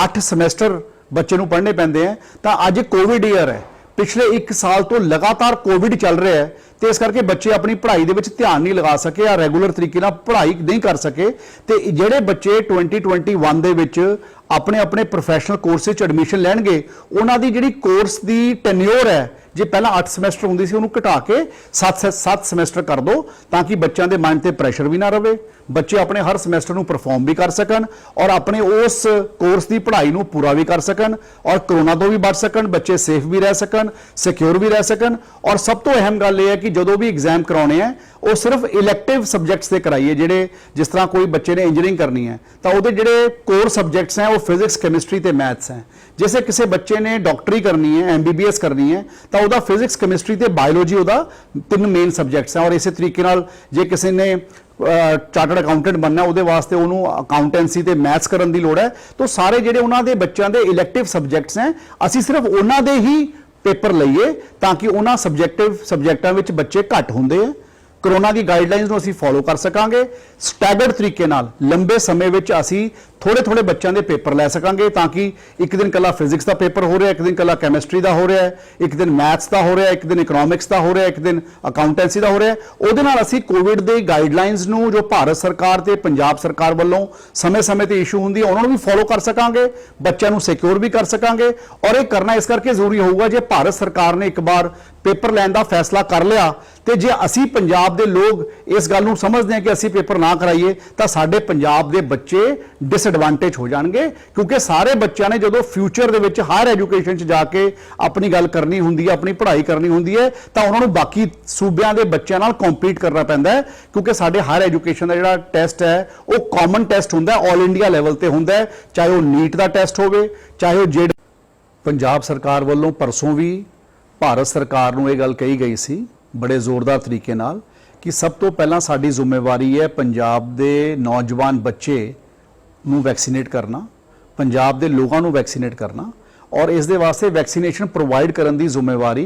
8 ਸਮੈਸਟਰ ਬੱਚੇ ਨੂੰ ਪੜ੍ਹਨੇ ਪੈਂਦੇ ਆ ਤਾਂ ਅੱਜ ਕੋਵਿਡ ਈਅਰ ਹੈ, ਪਿਛਲੇ 1 ਸਾਲ ਤੋਂ ਲਗਾਤਾਰ ਕੋਵਿਡ ਚੱਲ ਰਿਹਾ ਹੈ ਤੇ ਇਸ ਕਰਕੇ ਬੱਚੇ ਆਪਣੀ ਪੜ੍ਹਾਈ ਦੇ ਵਿੱਚ ਧਿਆਨ ਨਹੀਂ ਲਗਾ ਸਕੇ ਜਾਂ ਰੈਗੂਲਰ ਤਰੀਕੇ ਨਾਲ ਪੜ੍ਹਾਈ ਨਹੀਂ ਕਰ ਸਕੇ। ਤੇ ਜਿਹੜੇ ਬੱਚੇ 2021 ਦੇ ਵਿੱਚ ਆਪਣੇ ਪ੍ਰੋਫੈਸ਼ਨਲ ਕੋਰਸ ਵਿੱਚ ਐਡਮਿਸ਼ਨ ਲੈਣਗੇ ਉਹਨਾਂ ਦੀ ਜਿਹੜੀ ਕੋਰਸ ਦੀ ਟੈਨਿਓਰ ਹੈ, ਜੇ ਪਹਿਲਾਂ 8 ਸਮੈਸਟਰ ਹੁੰਦੀ ਸੀ ਉਹਨੂੰ ਘਟਾ ਕੇ 7 ਸਮੈਸਟਰ ਕਰ ਦਿਓ ਤਾਂ ਕਿ ਬੱਚਿਆਂ ਦੇ ਮਾਈਂਡ ਤੇ ਪ੍ਰੈਸ਼ਰ ਵੀ ਨਾ ਰਵੇ, ਬੱਚੇ ਆਪਣੇ ਹਰ ਸਮੈਸਟਰ ਨੂੰ ਪਰਫਾਰਮ ਵੀ ਕਰ ਸਕਣ ਔਰ ਆਪਣੇ ਉਸ ਕੋਰਸ ਦੀ ਪੜ੍ਹਾਈ ਨੂੰ ਪੂਰਾ ਵੀ ਕਰ ਸਕਣ ਔਰ ਕਰੋਨਾ ਤੋਂ ਵੀ ਬਚ ਸਕਣ, ਬੱਚੇ ਸੇਫ ਵੀ ਰਹਿ ਸਕਣ, ਸਿਕਿਉਰ ਵੀ ਰਹਿ ਸਕਣ। ਔਰ ਸਭ ਤੋਂ ਅਹਿਮ ਗੱਲ ਇਹ ਹੈ ਕਿ ਜਦੋਂ ਵੀ ਐਗਜ਼ਾਮ ਕਰਾਉਣੇ ਆ ਉਹ ਸਿਰਫ ਇਲੈਕਟਿਵ ਸਬਜੈਕਟਸ ਤੇ ਕਰਾਈਏ। ਜਿਹੜੇ ਜਿਸ ਤਰ੍ਹਾਂ ਕੋਈ ਬੱਚੇ ਨੇ ਇੰਜੀਨੀਅਰਿੰਗ ਕਰਨੀ ਹੈ ਤਾਂ ਉਹਦੇ ਜਿਹੜੇ ਕੋਰ ਸਬਜੈਕਟਸ ਹੈ ਉਹ ਫਿਜ਼ਿਕਸ, ਕੈਮਿਸਟਰੀ ਤੇ ਮੈਥਸ ਹੈ। जैसे किसी बच्चे ने डॉक्टरी करनी है, MBBS करनी है तो ਉਹਦਾ फिजिक्स, केमिस्ट्री ਤੇ बायोलॉजी ਉਹਦਾ 3 ਮੇਨ ਸਬਜੈਕਟਸ ਹੈ। ਔਰ ਇਸੇ ਤਰੀਕੇ ਨਾਲ ਜੇ ਕਿਸੇ ਨੇ ਚਾਰਟਰਡ ਅਕਾਊਂਟੈਂਟ ਬਣਨਾ ਉਹਦੇ ਵਾਸਤੇ ਉਹਨੂੰ ਅਕਾਊਂਟੈਂਸੀ ਤੇ ਮੈਥਸ ਕਰਨ ਦੀ ਲੋੜ ਹੈ। ਤਾਂ ਸਾਰੇ ਜਿਹੜੇ ਉਹਨਾਂ ਦੇ ਬੱਚਿਆਂ ਦੇ ਇਲੈਕਟਿਵ ਸਬਜੈਕਟਸ ਹੈ ਅਸੀਂ ਸਿਰਫ ਉਹਨਾਂ ਦੇ ਹੀ ਪੇਪਰ ਲਈਏ ਤਾਂ ਕਿ ਉਹਨਾਂ ਸਬਜੈਕਟਾਂ ਵਿੱਚ ਬੱਚੇ ਘੱਟ ਹੁੰਦੇ ਆ। ਕਰੋਨਾ ਦੀ ਗਾਈਡਲਾਈਨਸ ਨੂੰ ਅਸੀਂ ਫੋਲੋ ਕਰ ਸਕਾਂਗੇ। ਸਟੈਗਰਡ ਤਰੀਕੇ ਨਾਲ ਲੰਬੇ ਸਮੇਂ ਵਿੱਚ ਅਸੀਂ ਥੋੜੇ ਬੱਚਿਆਂ ਦੇ ਪੇਪਰ ਲੈ ਸਕਾਂਗੇ ਤਾਂ ਕਿ ਇੱਕ ਦਿਨ ਕੱਲਾ ਫਿਜ਼ਿਕਸ ਦਾ ਪੇਪਰ ਹੋ ਰਿਹਾ, ਇੱਕ ਦਿਨ ਕੱਲਾ ਕੈਮਿਸਟਰੀ ਦਾ ਹੋ ਰਿਹਾ, ਇੱਕ ਦਿਨ ਮੈਥਸ ਦਾ ਹੋ ਰਿਹਾ, ਇੱਕ ਦਿਨ ਇਕਨੋਮਿਕਸ ਦਾ ਹੋ ਰਿਹਾ, ਇੱਕ ਦਿਨ ਅਕਾਊਂਟੈਂਸੀ ਦਾ ਹੋ ਰਿਹਾ। ਉਹਦੇ ਨਾਲ ਅਸੀਂ ਕੋਵਿਡ ਦੇ ਗਾਈਡਲਾਈਨਸ ਨੂੰ ਜੋ ਭਾਰਤ ਸਰਕਾਰ ਤੇ ਪੰਜਾਬ ਸਰਕਾਰ ਵੱਲੋਂ ਸਮੇਂ-ਸਮੇਂ ਤੇ ਇਸ਼ੂ ਹੁੰਦੀ ਹੈ ਉਹਨਾਂ ਨੂੰ ਵੀ ਫੋਲੋ ਕਰ ਸਕਾਂਗੇ, ਬੱਚਿਆਂ ਨੂੰ ਸਿਕਿਉਰ ਵੀ ਕਰ ਸਕਾਂਗੇ। ਔਰ ਇਹ ਕਰਨਾ ਇਸ ਕਰਕੇ ਜ਼ਰੂਰੀ ਹੋਊਗਾ ਜੇ ਭਾਰਤ ਸਰਕਾਰ ਨੇ ਇੱਕ ਵਾਰ ਪੇਪਰ ਲੈਣ ਦਾ ਫੈਸਲਾ ਕਰ ਲਿਆ ਤੇ ਜੇ ਅਸੀਂ ਪੰਜਾਬ ਦੇ ਲੋਕ ਇਸ ਗੱਲ ਨੂੰ ਸਮਝਦੇ ਹਾਂ ਕਿ ਅਸੀਂ ਪੇਪਰ ਨਾ ਕਰਾਈਏ ਤਾਂ ਸਾਡੇ ਪੰਜਾਬ ਦੇ ਬੱਚੇ ਡਿਸਐਡਵਾਂਟੇਜ ਹੋ ਜਾਣਗੇ। ਕਿਉਂਕਿ ਸਾਰੇ ਬੱਚਿਆਂ ਨੇ ਜਦੋਂ ਫਿਊਚਰ ਦੇ ਵਿੱਚ ਹਾਇਰ ਐਜੂਕੇਸ਼ਨ 'ਚ ਜਾ ਕੇ ਆਪਣੀ ਗੱਲ ਕਰਨੀ ਹੁੰਦੀ ਹੈ, ਆਪਣੀ ਪੜ੍ਹਾਈ ਕਰਨੀ ਹੁੰਦੀ ਹੈ ਤਾਂ ਉਹਨਾਂ ਨੂੰ ਬਾਕੀ ਸੂਬਿਆਂ ਦੇ ਬੱਚਿਆਂ ਨਾਲ ਕੰਪੀਟ ਕਰਨਾ ਪੈਂਦਾ ਹੈ। ਕਿਉਂਕਿ ਸਾਡੇ ਹਾਇਰ ਐਜੂਕੇਸ਼ਨ ਦਾ ਜਿਹੜਾ ਟੈਸਟ ਹੈ ਉਹ ਕਾਮਨ ਟੈਸਟ ਹੁੰਦਾ ਹੈ, ਆਲ ਇੰਡੀਆ ਲੈਵਲ ਤੇ ਹੁੰਦਾ ਹੈ, ਚਾਹੇ ਉਹ ਨੀਟ ਦਾ ਟੈਸਟ ਹੋਵੇ, ਚਾਹੇ ਉਹ ਜਿਹੜੇ ਪੰਜਾਬ ਸਰਕਾਰ ਵੱਲੋਂ ਪਰਸੋਂ ਵੀ ਭਾਰਤ ਸਰਕਾਰ ਨੂੰ ਇਹ ਗੱਲ ਕਹੀ ਗਈ ਸੀ ਬੜੇ ਜ਼ੋਰਦਾਰ ਤਰੀਕੇ ਨਾਲ ਕਿ ਸਭ ਤੋਂ ਪਹਿਲਾਂ ਸਾਡੀ ਜ਼ਿੰਮੇਵਾਰੀ ਹੈ ਪੰਜਾਬ ਦੇ ਨੌਜਵਾਨ ਬੱਚੇ ਨੂੰ ਵੈਕਸੀਨੇਟ ਕਰਨਾ, ਪੰਜਾਬ ਦੇ ਲੋਕਾਂ ਨੂੰ ਵੈਕਸੀਨੇਟ ਕਰਨਾ, और इस दे वास्ते वैक्सीनेशन प्रोवाइड करने की जिम्मेवारी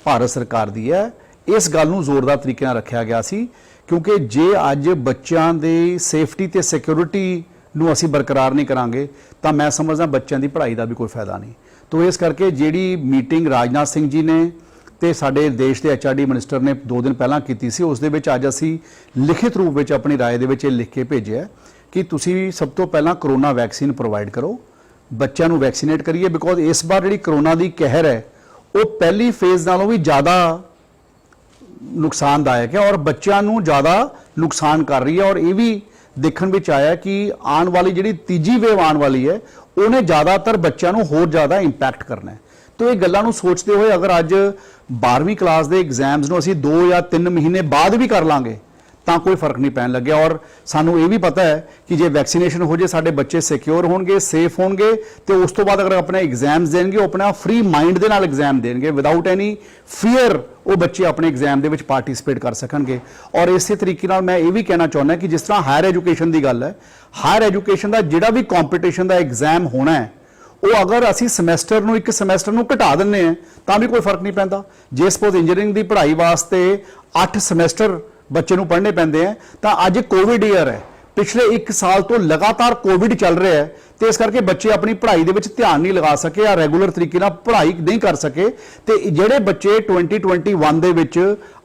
भारत सरकार की है। इस गल नूं जोरदार तरीके नाल रखिया गया सी क्योंकि जे अज बच्चों की सेफ्टी ते सिक्योरिटी नूं असीं बरकरार नहीं करांगे तो मैं समझदा बच्चों की पढ़ाई का भी कोई फायदा नहीं। तो इस करके जिहड़ी मीटिंग राजनाथ सिंह जी ने ते साडे देश के HRD मिनिस्टर ने 2 दिन पहलां कीती सी, उस दे विच अज असीं लिखित रूप में अपनी राय दे विच लिख के भेजिआ कि तुसीं सब तो पहलां करोना वैक्सीन प्रोवाइड करो, बच्चों नूं वैक्सीनेट करिए। बिकॉज इस बार जिहड़ी करोना की कहर है वो पहली फेज़ नालों भी ज़्यादा नुकसानदायक है और बच्चों नूं ज़्यादा नुकसान कर रही है। और ये भी देखण विच आया कि आने वाली जिहड़ी तीजी वेव आने वाली है उन्हें ज़्यादातर बच्चों नूं होर ज़्यादा इंपैक्ट करना है। तो ये गल्लां नूं सोचते हुए अगर अज 12वीं क्लास के एग्जाम्स नूं असीं 2 या 3 महीने बाद भी कर लांगे तो कोई फर्क नहीं पैन लगे। और सानू ये भी पता है कि जे वैक्सीनेशन हो जाए साडे बच्चे सिक्योर होणगे, सेफ होणगे, तो उस तो बाद अगर अपने एग्जाम्स देंगे वो अपना फ्री माइंड के नाल एग्जाम देंगे विदाउट एनी फियर, वो बच्चे अपने एग्जाम के पार्टिसिपेट कर सकणगे। और इस तरीके नाल मैं ये भी कहना चाहुंदा कि जिस तरह हायर एजुकेशन की गल है, हायर एजुकेशन का जिहड़ा भी कॉम्पीटिशन का एग्जाम होना है वो अगर असी समैसटर नूं एक समैसटर नूं घटा दिंदे हैं तो भी कोई फर्क नहीं पैंदा। जे सपोज इंजीनियरिंग की पढ़ाई वास्ते 8 समैसटर बच्चे नूं पढ़ने पैंदे हैं तो अज कोविड ईयर है, पिछले 1 साल तो लगातार कोविड चल रहा है, तो इस करके बच्चे अपनी पढ़ाई दे विच ध्यान नहीं लगा सके या रेगूलर तरीके नाल पढ़ाई नहीं कर सके। तो जिहड़े बच्चे 2021 दे विच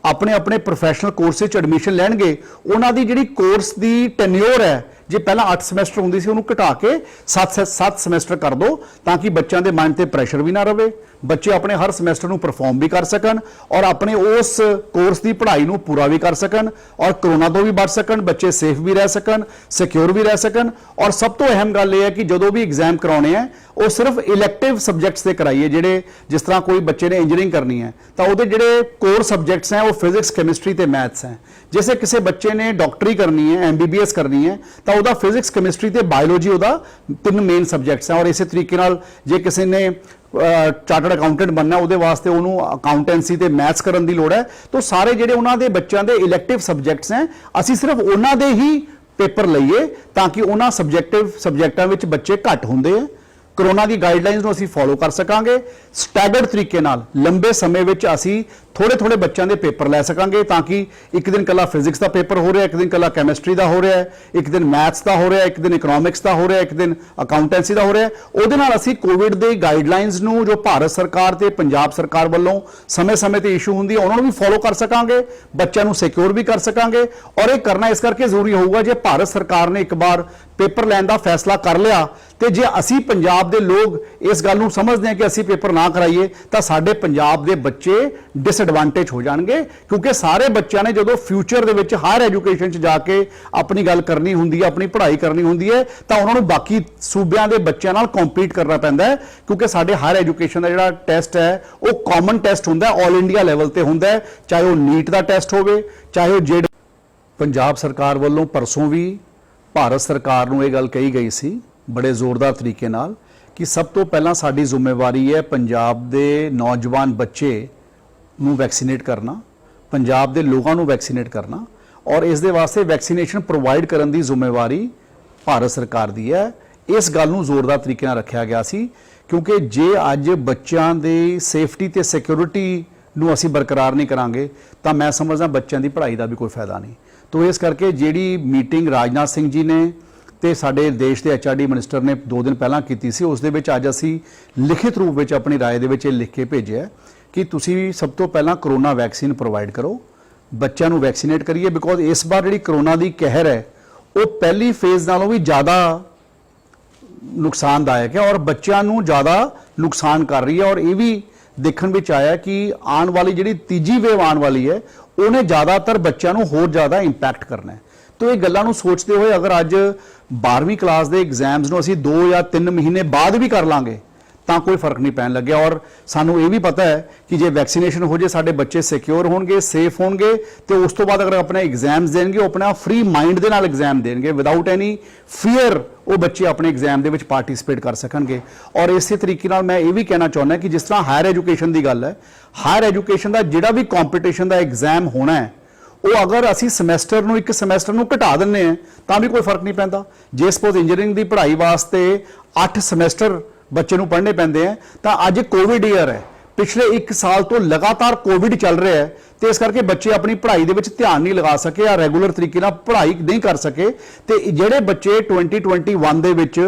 अपने अपने प्रोफैशनल कोर्स च एडमिशन लैणगे उन्हां दी जिहड़ी कोर्स की टेन्योर है जे पहला 8 समैसटर होंदी सी उहनूं घटा के 7 समैसटर कर दो ताकि बच्चों के माइंड ते प्रैशर भी ना रहे, बच्चे अपने हर समैसटर नूं परफॉर्म भी कर सकन और अपने उस कोर्स की पढ़ाई नूं पूरा भी कर सकन और कोरोना तो भी बच सकन, बच्चे सेफ भी रह सकन, सिक्योर भी रह सकन। और सब तो अहम गल यह है कि जो भी एग्जाम कराने हैं वो सिर्फ इलैक्टिव सबजैक्ट्स से कराइए। जिहड़े जिस तरह कोई बच्चे ने इंजीनियरिंग करनी है तो वो जिहड़े कोर सबजैक्ट्स हैं वो फिजिक्स, केमिस्ट्री ते मैथ्स हैं। जैसे किसी बच्चे ने डॉक्टरी करनी है, MBBS करनी है तो वह फिजिक्स, केमिस्ट्री ते बायोलॉजी वह 3 मेन सबजैक्ट्स हैं। और इस तरीके नाल जे किसी ने चार्टर्ड अकाउंटेंट बनना वो वास्ते उन्होंने अकाउंटेंसी ते मैथ्स करने की लोड़ है। तो सारे जिहड़े उन्होंने बच्चों के इलैक्टिव सबजैक्ट्स हैं असी सिर्फ उन्होंने ही पेपर लईए ताकि उन्होंने सबजैक्टां विच बच्चे घट होंदे हैं। कोरोना की गाइडलाइनस असीं फॉलो कर सकांगे, स्टैगर्ड तरीके नाल लंबे समय विच असीं थोड़े थोड़े बच्चों के पेपर लै सकांगे ताकि एक दिन कला फिजिक्स का पेपर हो रहा है, एक दिन कला कैमिस्ट्री का हो रहा है, एक दिन मैथ्स का हो रहा है, एक दिन इकोनॉमिक्स का हो रहा है, एक दिन अकाउंटेंसी का हो रहा है। उहदे नाल असीं कोविड के गाइडलाइनस नूं जो भारत सरकार ते पंजाब सरकार वालों समय समय ते इशू हुंदी है उन्होंने भी फॉलो कर सकांगे, बच्चों नूं सिक्योर भी कर सकांगे। और ये करना इस करके जरूरी होगा जे भारत सरकार ने एक बार पेपर लैण का फैसला कर लिया तो जे असी पंजाब के लोग इस गल नूं समझते हैं कि असी पेपर ना कराइए तो साडे पंजाब के बच्चे डिसएडवांटेज हो जाएंगे। क्योंकि सारे बच्चों ने जो फ्यूचर दे विच हायर एजुकेशन च जाके अपनी गल करनी हुंदी है, अपनी पढ़ाई करनी हुंदी है तो उन्होंने बाकी सूबियां के बच्चों नाल कॉम्पीट करना पैंदा है। क्योंकि साडे हायर एजुकेशन का जिहड़ा टेस्ट है वो कॉमन टेस्ट हुंदा है, ऑल इंडिया लैवल ते हुंदा है, चाहे वो नीट का टेस्ट होवे चाहे वो जेड। पंजाब सरकार वालों परसों भी भारत सरकार नूं ये गल कही गई सी बड़े जोरदार तरीके नाल कि सब तो पहला साडी जिम्मेवारी है पंजाब दे नौजवान बच्चे नूं वैक्सीनेट करना, पंजाब दे लोगों नूं वैक्सीनेट करना और इस दे वास्ते वैक्सीनेशन प्रोवाइड करने की जिम्मेवारी भारत सरकार दी है। इस गल नूं जोरदार तरीके नाल रखिया गया सी क्योंकि जे अज बच्चों की सेफ्टी ते सिक्योरिटी नूं असीं बरकरार नहीं करांगे तो मैं समझदा बच्चों की पढ़ाई का भी कोई फायदा नहीं। तो इस करके जिहड़ी मीटिंग राजनाथ सिंह जी ने ते साडे देश के HRD मिनिस्टर ने 2 दिन पहलां कीती सी, उस दे विच अज असीं लिखित रूप में अपनी राय दे विच लिख के भेजिआ कि तुसीं सब तो पहलां करोना वैक्सीन प्रोवाइड करो, बच्चों नूं वैक्सीनेट करिए। बिकॉज इस बार जिहड़ी करोना की कहर है वो पहली फेज़ नालों भी ज़्यादा नुकसानदायक है और बच्चों नूं ज़्यादा नुकसान कर रही है। और ये भी देखण विच आया कि आने वाली जिहड़ी तीजी वेव आने वाली है उन्हें ज़्यादातर बच्चों को होर ज़्यादा इंपैक्ट करना है। तो ये गल्लां नूं सोचते हुए अगर अज 12वीं क्लास के एग्जाम्स नूं असीं 2 या 3 महीने बाद भी कर लांगे तो कोई फर्क नहीं पैन लगे। और सानू ये भी पता है कि जे वैक्सीनेशन हो जाए साडे बच्चे सिक्योर होणगे, सेफ होणगे, तो उस तो बाद अगर अपने एग्जाम्स देंगे वो अपना फ्री माइंड के नाल एग्जाम देंगे विदाउट एनी फियर, वो बच्चे अपने एग्जाम के पार्टिसिपेट कर सकणगे। और इस तरीके नाल मैं ये भी कहना चाहुंदा कि जिस तरह हायर एजुकेशन की गल है, हायर एजुकेशन का जिहड़ा भी कॉम्पीटिशन का एग्जाम होना है वो अगर असी समैसटर नूं एक समैसटर नूं घटा दिंदे हैं तो भी कोई फर्क नहीं पैंदा। जे सपोज इंजीनियरिंग की पढ़ाई वास्ते 8 समैसटर ਬੱਚੇ ਨੂੰ ਪੜ੍ਹਨੇ ਪੈਂਦੇ ਆ। ਤਾਂ ਅੱਜ ਕੋਵਿਡ ਈਅਰ ਹੈ, ਪਿਛਲੇ 1 ਸਾਲ ਤੋਂ ਲਗਾਤਾਰ ਕੋਵਿਡ ਚੱਲ ਰਿਹਾ ਹੈ ਤੇ ਇਸ ਕਰਕੇ ਬੱਚੇ ਆਪਣੀ ਪੜ੍ਹਾਈ ਦੇ ਵਿੱਚ ਧਿਆਨ ਨਹੀਂ ਲਗਾ ਸਕੇ ਜਾਂ ਰੈਗੂਲਰ ਤਰੀਕੇ ਨਾਲ ਪੜ੍ਹਾਈ ਨਹੀਂ ਕਰ ਸਕੇ। ਤੇ ਜਿਹੜੇ ਬੱਚੇ 2021 ਦੇ ਵਿੱਚ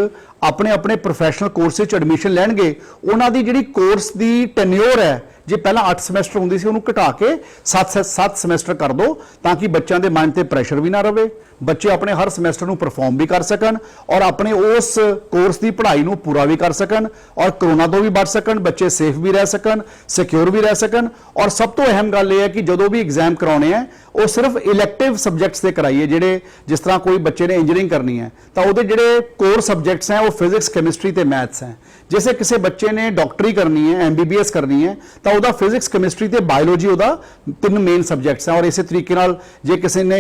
ਆਪਣੇ ਆਪਣੇ ਪ੍ਰੋਫੈਸ਼ਨਲ ਕੋਰਸਿਸ 'ਚ ਐਡਮਿਸ਼ਨ ਲੈਣਗੇ, ਉਹਨਾਂ ਦੀ ਜਿਹੜੀ ਕੋਰਸ ਦੀ ਟੈਨਿਓਰ ਹੈ, ਜੇ ਪਹਿਲਾਂ 8 ਸਮੈਸਟਰ ਹੁੰਦੀ ਸੀ ਉਹਨੂੰ ਘਟਾ ਕੇ 7 ਸਮੈਸਟਰ ਕਰ ਦਿਓ, ਤਾਂ ਕਿ ਬੱਚਿਆਂ ਦੇ ਮਨ ਤੇ ਪ੍ਰੈਸ਼ਰ ਵੀ ਨਾ ਰਵੇ, ਬੱਚੇ ਆਪਣੇ ਹਰ ਸਮੈਸਟਰ ਨੂੰ ਪਰਫਾਰਮ ਵੀ ਕਰ ਸਕਣ ਔਰ ਆਪਣੇ ਉਸ ਕੋਰਸ ਦੀ ਪੜ੍ਹਾਈ ਨੂੰ ਪੂਰਾ ਵੀ ਕਰ ਸਕਣ ਔਰ ਕਰੋਨਾ ਤੋਂ ਵੀ ਬਚ ਸਕਣ, ਬੱਚੇ ਸੇਫ ਵੀ ਰਹਿ ਸਕਣ, ਸਿਕਿਉਰ ਵੀ ਰਹਿ ਸਕਣ। ਔਰ ਸਭ ਤੋਂ ਅਹਿਮ ਗੱਲ ਇਹ ਹੈ ਕਿ ਜਦੋਂ ਵੀ ਐਗਜ਼ਾਮ ਕਰਾਉਣੇ ਆ ਉਹ ਸਿਰਫ ਇਲੈਕਟਿਵ ਸਬਜੈਕਟਸ ਤੇ ਕਰਾਈਏ। ਜਿਹੜੇ ਜਿਸ ਤਰ੍ਹਾਂ ਕੋਈ ਬੱਚੇ ਨੇ ਇੰਜੀਨੀਅਰਿੰਗ ਕਰਨੀ ਹੈ ਤਾਂ ਉਹਦੇ ਜਿਹੜੇ ਕੋਰ ਸਬਜੈਕਟਸ ਹੈ ਉਹ ਫਿਜ਼ਿਕਸ, ਕੈਮਿਸਟਰੀ ਤੇ ਮੈਥਸ ਹੈ। जैसे किसी बच्चे ने डॉक्टरी करनी है, MBBS करनी है, तो ਉਹਦਾ फिजिक्स, केमिस्ट्री ਤੇ बायोलॉजी ਉਹਦਾ 3 ਮੇਨ ਸਬਜੈਕਟਸ ਹੈ। ਔਰ ਇਸੇ ਤਰੀਕੇ ਨਾਲ ਜੇ ਕਿਸੇ ਨੇ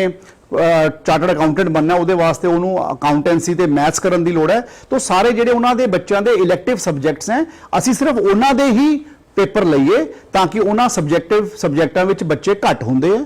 ਚਾਰਟਰਡ ਅਕਾਊਂਟੈਂਟ ਬਣਨਾ, ਉਹਦੇ ਵਾਸਤੇ ਉਹਨੂੰ ਅਕਾਊਂਟੈਂਸੀ ਤੇ ਮੈਥਸ ਕਰਨ ਦੀ ਲੋੜ ਹੈ। ਤਾਂ ਸਾਰੇ ਜਿਹੜੇ ਉਹਨਾਂ ਦੇ ਬੱਚਿਆਂ ਦੇ ਇਲੈਕਟਿਵ ਸਬਜੈਕਟਸ ਹੈ, ਅਸੀਂ ਸਿਰਫ ਉਹਨਾਂ ਦੇ ਹੀ ਪੇਪਰ ਲਈਏ ਤਾਂ ਕਿ ਉਹਨਾਂ ਸਬਜੈਕਟਾਂ ਵਿੱਚ ਬੱਚੇ ਘੱਟ ਹੁੰਦੇ ਆ।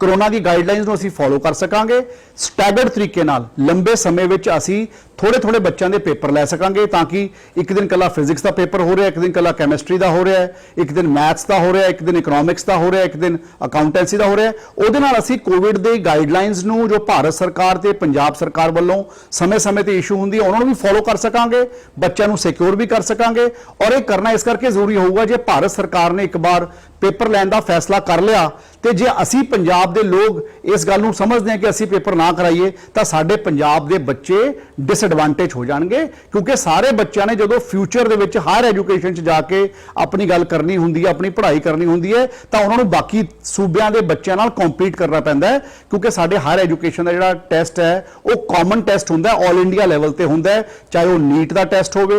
ਕਰੋਨਾ ਦੀ ਗਾਈਡਲਾਈਨਸ ਨੂੰ ਅਸੀਂ ਫੋਲੋ ਕਰ ਸਕਾਂਗੇ, ਸਟੈਗਰਡ ਤਰੀਕੇ ਨਾਲ ਲੰਬੇ ਸਮੇਂ ਵਿੱਚ ਅਸੀਂ ਥੋੜੇ ਬੱਚਿਆਂ ਦੇ ਪੇਪਰ ਲੈ ਸਕਾਂਗੇ, ਤਾਂ ਕਿ ਇੱਕ ਦਿਨ ਕੱਲਾ ਫਿਜ਼ਿਕਸ ਦਾ ਪੇਪਰ ਹੋ ਰਿਹਾ, ਇੱਕ ਦਿਨ ਕੱਲਾ ਕੈਮਿਸਟਰੀ ਦਾ ਹੋ ਰਿਹਾ, ਇੱਕ ਦਿਨ ਮੈਥਸ ਦਾ ਹੋ ਰਿਹਾ, ਇੱਕ ਦਿਨ ਇਕਨੋਮਿਕਸ ਦਾ ਹੋ ਰਿਹਾ, ਇੱਕ ਦਿਨ ਅਕਾਊਂਟੈਂਸੀ ਦਾ ਹੋ ਰਿਹਾ। ਉਹਦੇ ਨਾਲ ਅਸੀਂ ਕੋਵਿਡ ਦੇ ਗਾਈਡਲਾਈਨਸ ਨੂੰ ਜੋ ਭਾਰਤ ਸਰਕਾਰ ਤੇ ਪੰਜਾਬ ਸਰਕਾਰ ਵੱਲੋਂ ਸਮੇਂ-ਸਮੇਂ ਤੇ ਇਸ਼ੂ ਹੁੰਦੀ ਹੈ, ਉਹਨਾਂ ਨੂੰ ਵੀ ਫੋਲੋ ਕਰ ਸਕਾਂਗੇ, ਬੱਚਿਆਂ ਨੂੰ ਸਿਕਿਉਰ ਵੀ ਕਰ ਸਕਾਂਗੇ। ਔਰ ਇਹ ਕਰਨਾ ਇਸ ਕਰਕੇ ਜ਼ਰੂਰੀ ਹੋਊਗਾ, ਜੇ ਭਾਰਤ ਸਰਕਾਰ ਨੇ ਇੱਕ ਵਾਰ ਪੇਪਰ ਲੈਣ ਦਾ ਫੈਸਲਾ ਕਰ ਲਿਆ ਤੇ ਜੇ ਅਸੀਂ ਪੰਜਾਬ ਦੇ ਲੋਕ ਇਸ ਗੱਲ ਨੂੰ ਸਮਝਦੇ ਹਾਂ ਕਿ ਅਸੀਂ ਪੇਪਰ ਨਾ ਕਰਾਈਏ ਤਾਂ ਸਾਡੇ ਪੰਜਾਬ ਦੇ ਬੱਚੇ ਡਿਸਐਡਵਾਂਟੇਜ ਹੋ ਜਾਣਗੇ। ਕਿਉਂਕਿ ਸਾਰੇ ਬੱਚਿਆਂ ਨੇ ਜਦੋਂ ਫਿਊਚਰ ਦੇ ਵਿੱਚ ਹਾਇਰ ਐਜੂਕੇਸ਼ਨ 'ਚ ਜਾ ਕੇ ਆਪਣੀ ਗੱਲ ਕਰਨੀ ਹੁੰਦੀ ਹੈ, ਆਪਣੀ ਪੜ੍ਹਾਈ ਕਰਨੀ ਹੁੰਦੀ ਹੈ, ਤਾਂ ਉਹਨਾਂ ਨੂੰ ਬਾਕੀ ਸੂਬਿਆਂ ਦੇ ਬੱਚਿਆਂ ਨਾਲ ਕੰਪੀਟ ਕਰਨਾ ਪੈਂਦਾ ਹੈ। ਕਿਉਂਕਿ ਸਾਡੇ ਹਾਇਰ ਐਜੂਕੇਸ਼ਨ ਦਾ ਜਿਹੜਾ ਟੈਸਟ ਹੈ ਉਹ ਕਾਮਨ ਟੈਸਟ ਹੁੰਦਾ, ਆਲ ਇੰਡੀਆ ਲੈਵਲ ਤੇ ਹੁੰਦਾ, ਚਾਹੇ ਉਹ ਨੀਟ ਦਾ ਟੈਸਟ ਹੋਵੇ,